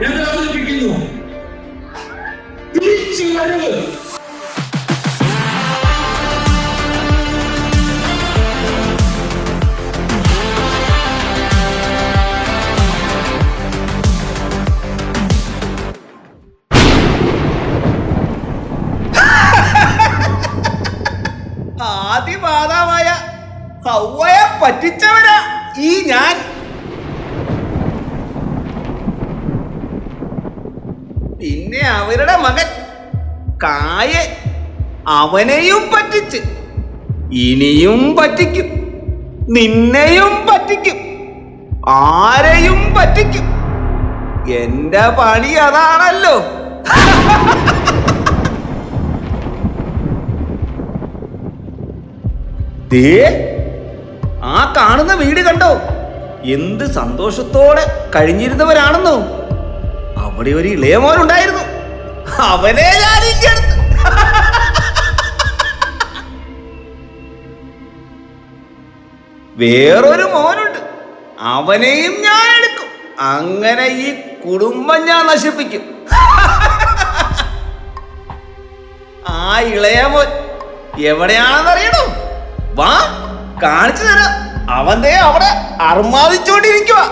എന്ന് അവതരിപ്പിക്കുന്നു. തിരിച്ചു വരവ്. ആദിമാതാവായ ഹവ്വയെ പറ്റിച്ചവരാ ഈ ഞാൻ. പിന്നെ അവരുടെ മകൻ കായൻ, അവനെയും പറ്റിച്ച് ഇനിയും പറ്റിക്കും, നിന്നെയും പറ്റിക്കും, ആരെയും പറ്റിക്കും. എന്റെ പണി അതാണല്ലോ. ദേ, ആ കാണുന്ന വീട് കണ്ടോ? എന്ത് സന്തോഷത്തോടെ കഴിഞ്ഞിരുന്നവരാണെന്നോ. അവിടെ ഒരു ഇളയമോനുണ്ടായിരുന്നു, അവനെ ഞാൻ ഇങ്ങെടുത്ത്. വേറൊരു മോനുണ്ട്, അവനെയും ഞാൻ എടുക്കും. അങ്ങനെ ഈ കുടുംബം ഞാൻ നശിപ്പിക്കും. ആ ഇളയമോൻ എവിടെയാണെന്നറിയണോ? വാ, കാണിച്ചു തരാം. അവന്റെ അവിടെ അർമാദിച്ചോണ്ടിരിക്കുക.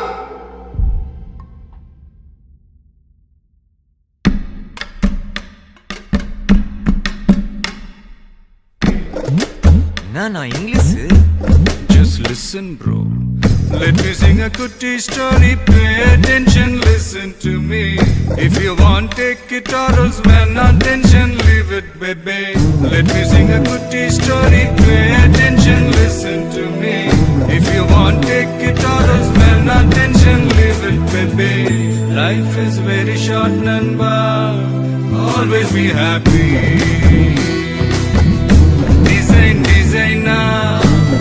English. Just listen, bro. Let me sing a kutti story. Pay attention, listen to me. If you want, take it or else, man, attention, leave it, baby. Let me sing a kutti story. Pay attention, listen to me. If you want, take it or else, man, attention, leave it, baby. Life is very short, Nanba. Always be happy.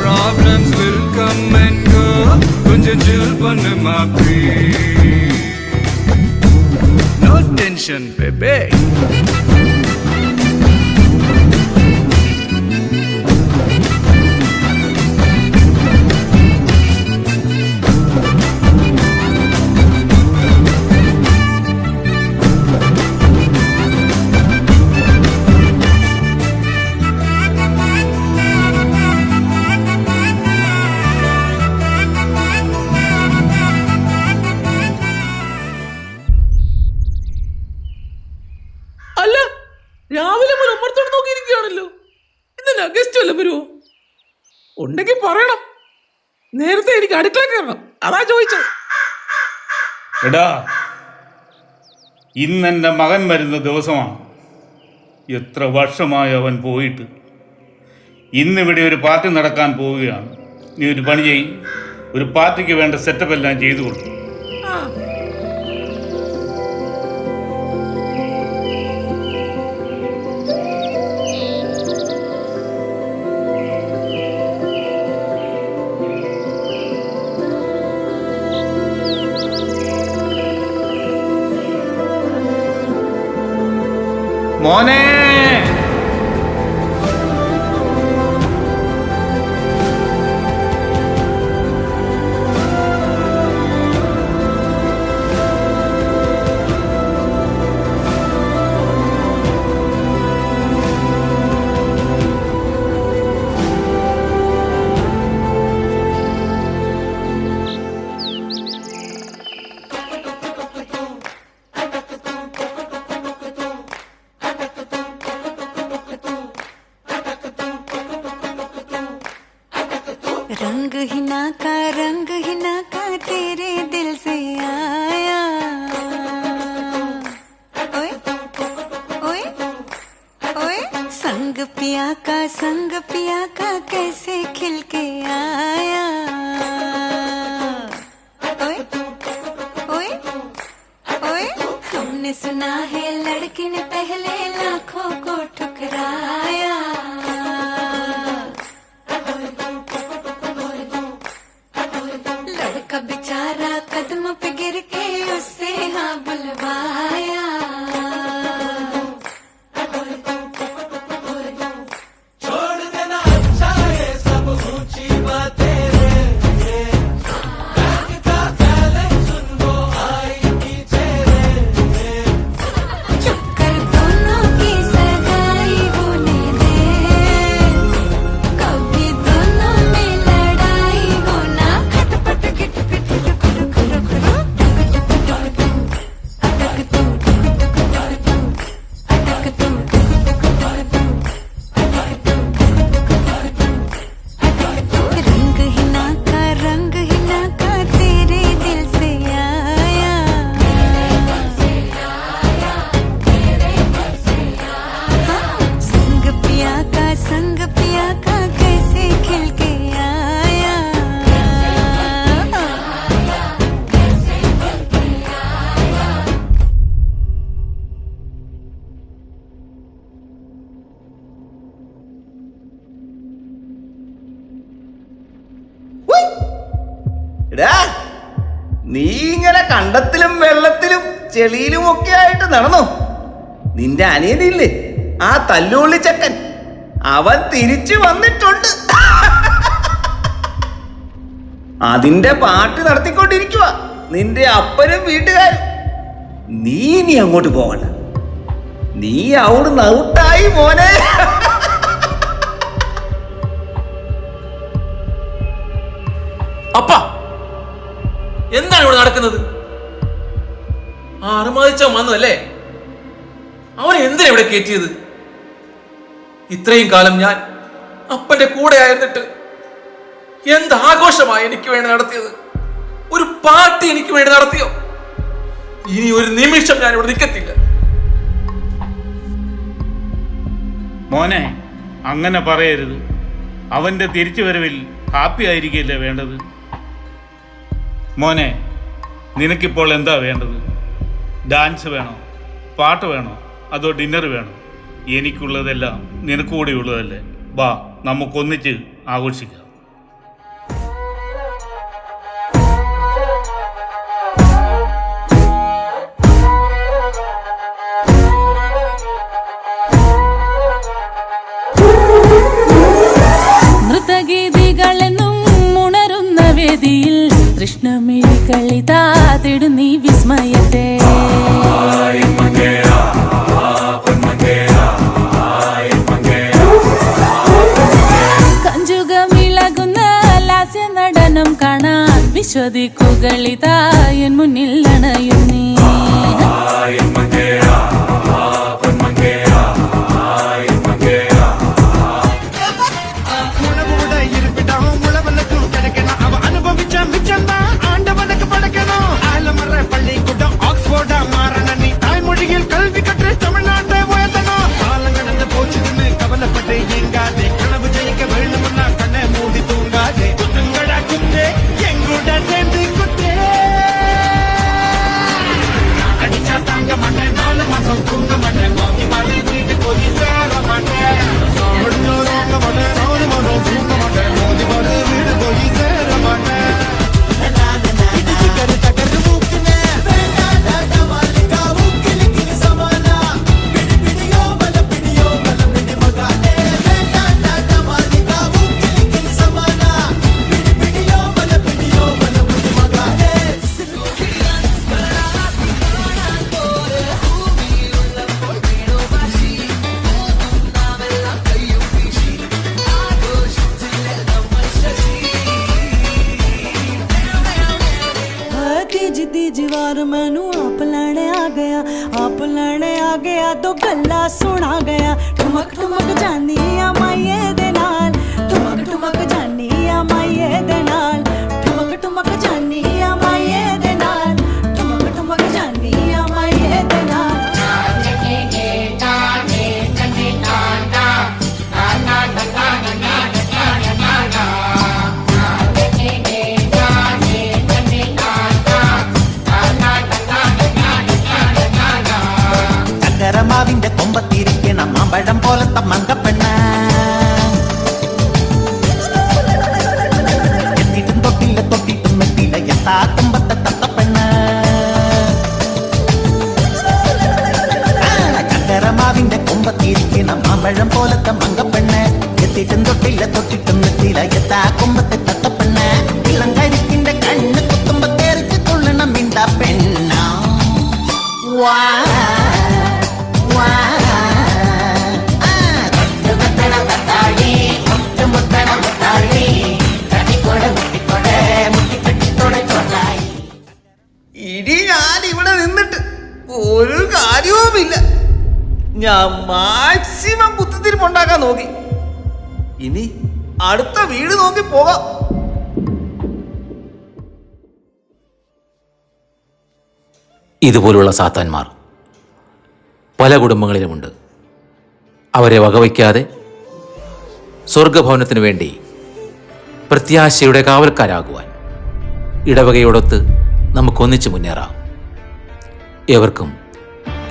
Problems will come and go. Kunja chill pannu maapi. No tension, baby. രാവിലെ മുതൽ അമ്മത്തോട് നോക്കിയിരിക്കുകയാണല്ലോ. ഇന്നലെ guest വല്ലതും വരുമോ? ഉണ്ടെങ്കിൽ പറയണം. നേരത്തെ എനിക്ക് അടുക്കള കയറണം, അതാ ചോദിച്ചത്. എടാ, ഇന്നെൻ്റെ മകൻ വരുന്ന ദിവസമാണ്. എത്ര വർഷമായി അവൻ പോയിട്ട്. ഇന്നിവിടെ ഒരു പാർട്ടി നടക്കാൻ പോവുകയാണ്. നീ ഒരു പണി ചെയ്യും, ഒരു പാർട്ടിക്ക് വേണ്ട സെറ്റപ്പ് എല്ലാം ചെയ്തു കൊടുക്കും. മോനെ, रंग ही ना का तेरे दिल से आया। ओए ओए ओए, संग पिया का कैसे खिल के आया। ओए ओए ओए, हमने सुना है लड़के ने पहले लाखों को ठुकराया। लड़का बेचारा कदम पे गिर के उससे हाँ बुलवाया। കണ്ടത്തിലും വെള്ളത്തിലും ചെളിയിലും ഒക്കെ ആയിട്ട് നടന്നോ? നിന്റെ അനിയനില്ലേ, ആ തല്ലുള്ളി ചക്കൻ, അവൻ തിരിച്ചു വന്നിട്ടുണ്ട്. അതിന്റെ പാട്ട് നടത്തിക്കൊണ്ടിരിക്കുക നിന്റെ അപ്പനും വീട്ടുകാരും. നീ ഇനി അങ്ങോട്ട് പോകണ്ട, നീ അവിടുന്ന് ഔട്ടായി മോനെ. അപ്പ എന്താണ് ഇവിടെ നടക്കുന്നത്? അറുമാദിച്ച വന്നതല്ലേ, അവനെ എന്തിനാ ഇവിടെ കയറ്റിയത്? ഇത്രയും കാലം ഞാൻ അപ്പന്റെ കൂടെ ആയിരുന്നിട്ട് എന്ത് ആഘോഷമായി എനിക്ക് വേണ്ടി നടത്തിയത്? ഒരു പാർട്ടി എനിക്ക് വേണ്ടി നടത്തിയോ? ഇനി ഒരു നിമിഷം ഞാൻ ഇവിടെ നിൽക്കത്തില്ല. മോനെ, അങ്ങനെ പറയരുത്. അവൻ്റെ തിരിച്ചുവരവിൽ ഹാപ്പി ആയിരിക്കില്ലേ വേണ്ടത്? മോനെ, നിനക്കിപ്പോൾ എന്താ വേണ്ടത്? ഡാൻസ് വേണോ, പാട്ട് വേണോ, അതോ ഡിന്നർ വേണോ? എനിക്കുള്ളതെല്ലാം നിനക്ക് കൂടി ഉള്ളതല്ലേ. വാ, നമുക്കൊന്നിച്ച് ആഘോഷിക്കാം. നൃത്തഗീതികളെന്നും ഉണരുന്ന വേദിയിൽ കൃഷ്ണമിഴി കളിതാതിടു നീ വിസ്മയത്തെ. കഞ്ചുകമിളകുന്ന ലാസ്യ നടനം കാണാൻ വിശ്വദിക്കുകളിതാ എൻ മുന്നിൽ അണയുന്നീ. मैनू आप लैने आ गया तो गल्ला सुना गया। ठुमक ठुमक जानी आ माइये दे नाल, ठुमक ठुमक जानी आ माइये दे नाल, ठुमक ठुमक जानी आ माइये दे नाल, ठुमक ठुमक जानी आ माइये दे नाल। മാവിന്റെ കൊമ്പത്തിരിക്കണം മാമ്പഴം പോലത്തെ മങ്കപ്പെണ്ണ, എന്നിട്ടും തൊട്ടില്ല തൊട്ടിട്ടും എത്തില്ല എത്താ തുമ്പത്തെ തത്തപ്പെണ്ണ. ചക്കരമാവിന്റെ കൊമ്പത്തിരിക്കണം മാമ്പഴം പോലത്തെ മങ്കപ്പെണ്ണ, എത്തിട്ടും തൊട്ടില്ല തൊട്ടിട്ടും എത്തില്ല എത്താ കൊമ്പത്തെ തത്തപ്പെണ്ണ. ഇളം കരിക്കിന്റെ കണ്ണ് കുത്തുമ്പോ തെറിച്ച് തുള്ളണം മിണ്ട പെണ്ണ. വാ ഇനി ഞാൻ ഇവിടെ നിന്നിട്ട് ഒരു കാര്യവുമില്ല. ഞാൻ മാക്സിമം കുത്തിത്തിരിപ്പുണ്ടാക്കാൻ നോക്കി. ഇനി അടുത്ത വീട് നോക്കി പോകാം. ഇതുപോലുള്ള സാത്താന്മാർ പല കുടുംബങ്ങളിലുമുണ്ട്. അവരെ വകവയ്ക്കാതെ സ്വർഗഭവനത്തിനു വേണ്ടി പ്രത്യാശയുടെ കാവൽക്കാരാകുവാൻ ഇടവകയോടൊത്ത് നമുക്കൊന്നിച്ചു മുന്നേറാം. ഏവർക്കും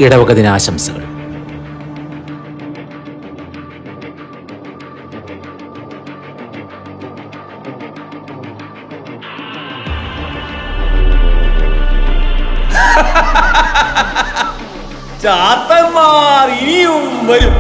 ഇടവക ദിനാശംസകൾ. ചാത്തന്മാർ ഇനിയും വരും.